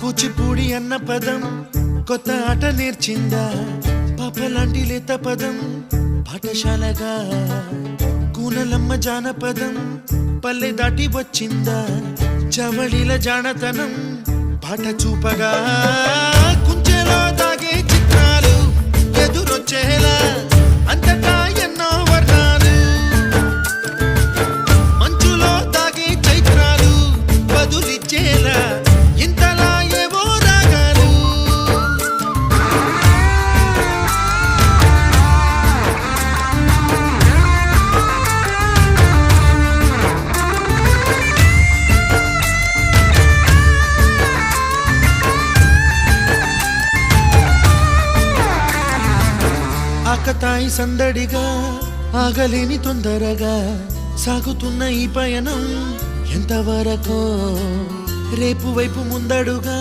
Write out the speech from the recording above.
కూచిపూడి అన్న పదం కొత్త ఆట నేర్చిందా, పాపలాంటి లేత పదం పాఠశాలగా. కూనలమ్మ జానపదం పల్లె దాటి వచ్చిందా, చవళిల జానతనం పాట చూపగా. కుంచెలో దాగే చిత్రాలు ఎదురొచ్చేలా అంతటా ఎన్నో వర్ణాలు, మంచులో దాగే చైత్రాలు బదులిచ్చేలా ఇంతలా ఏవో రాగాలు. ఆకతాయి సందడిగా ఆగలేని తొందరగా సాగుతున్న ఈ పయనం ఎంతవరకో రేపు వైపు ముందడుగా.